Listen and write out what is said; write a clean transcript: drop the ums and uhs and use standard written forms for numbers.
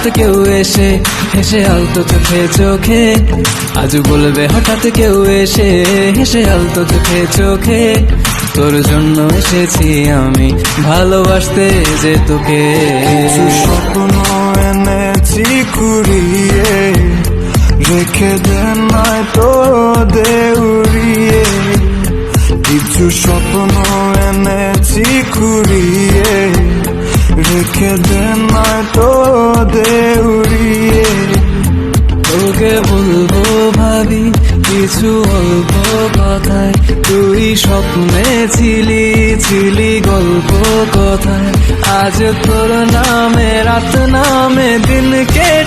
হঠাৎ কেউ এসে হেসে আলতো চোখে চোখে, আজ বলবে হঠাৎ কেউ এসে হেসে আলতো চোখে চোখে, তোর জন্য এসেছি আমি ভালোবাসতে যে তোকে। কিছু স্বপ্ন এনেছি কুড়িয়ে, রেখে দে নাই তো দেউড়িয়ে। কিছু স্বপ্ন এনেছি কুড়িয়ে, রেখে দে নাই তো দেউড়িয়ে। তোকে বলবো ভাবি কিছু অল্প কথায়, তুই স্বপ্নে ছিলি ছিলি গল্প কথায়। আজ তোর নামে রাত নামে দিন কেটে